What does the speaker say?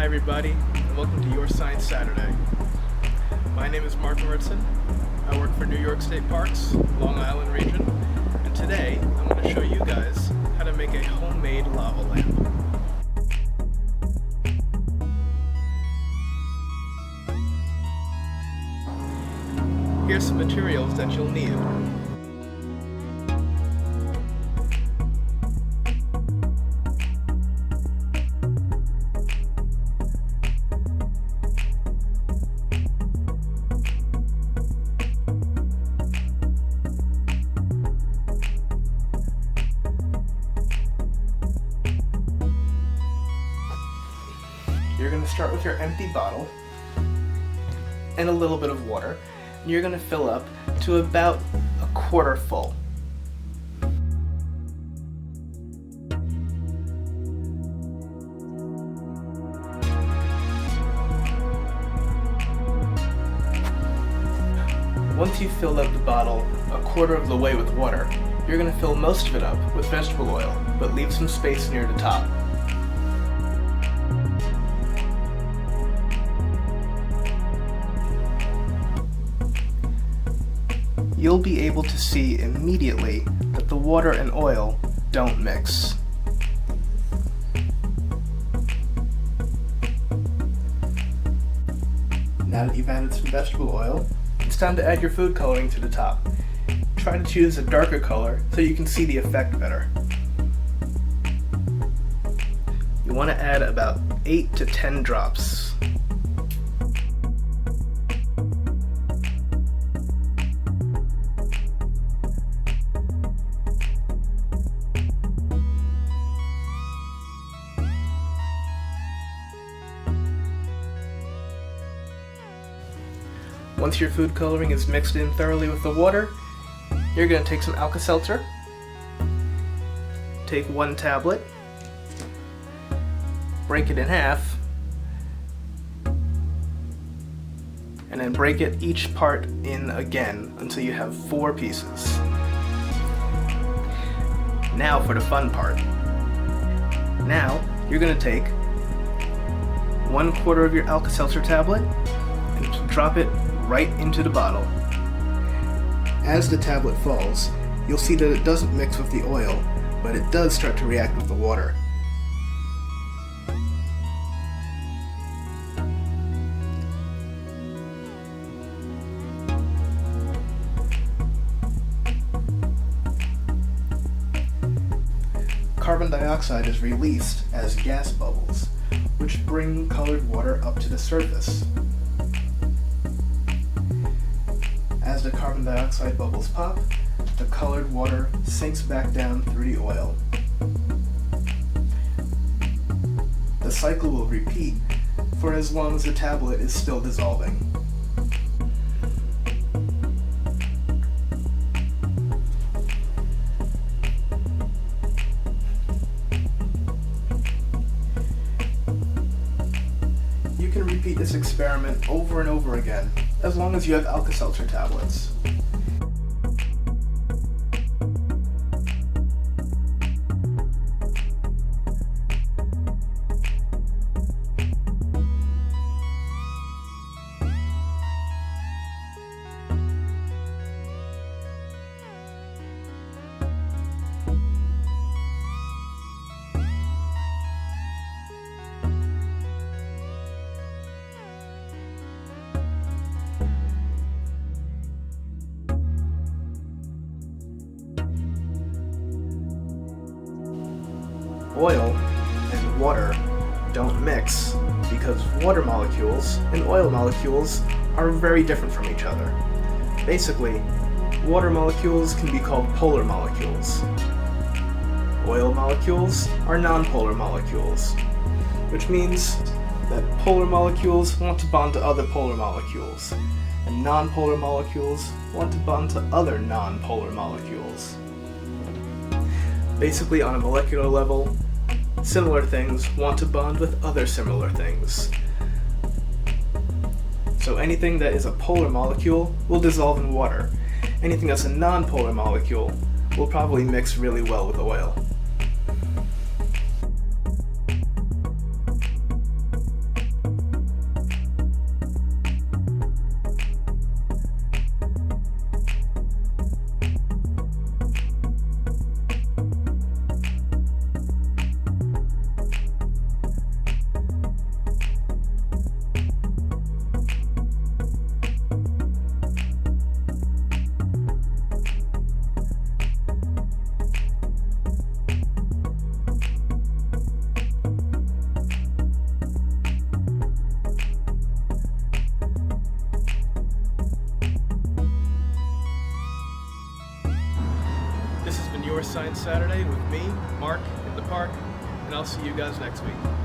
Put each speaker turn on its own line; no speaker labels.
Hi everybody, and welcome to Your Science Saturday. My name is Marc. I work for New York State Parks, Long Island region, and today I'm going to show you guys how to make a homemade lava lamp. Here's some materials that you'll need. You're going to start with your empty bottle and a little bit of water. And you're going to fill up to about a quarter full. Once you've filled up the bottle a quarter of the way with water, you're going to fill most of it up with vegetable oil, but leave some space near the top. You'll be able to see immediately that the water and oil don't mix. Now that you've added some vegetable oil, it's time to add your food coloring to the top. Try to choose a darker color so you can see the effect better. You want to add about 8 to 10 drops. Once your food coloring is mixed in thoroughly with the water, you're going to take some Alka Seltzer, take one tablet, break it in half, and then break it each part in again until you have 4 pieces. Now for the fun part. Now you're going to take 1/4 of your Alka Seltzer tablet and drop it right into the bottle. As the tablet falls, you'll see that it doesn't mix with the oil, but it does start to react with the water. Carbon dioxide is released as gas bubbles, which bring colored water up to the surface. As the carbon dioxide bubbles pop, the colored water sinks back down through the oil. The cycle will repeat for as long as the tablet is still dissolving. You can repeat this experiment over and over again, as long as you have Alka Seltzer tablets. Oil and water don't mix because water molecules and oil molecules are very different from each other. Basically, water molecules can be called polar molecules. Oil molecules are nonpolar molecules, which means that polar molecules want to bond to other polar molecules, and nonpolar molecules want to bond to other nonpolar molecules. Basically, on a molecular level, similar things want to bond with other similar things. So anything that is a polar molecule will dissolve in water. Anything that's a nonpolar molecule will probably mix really well with oil. more Science Saturday with me, Mark, in the park, and I'll see you guys next week.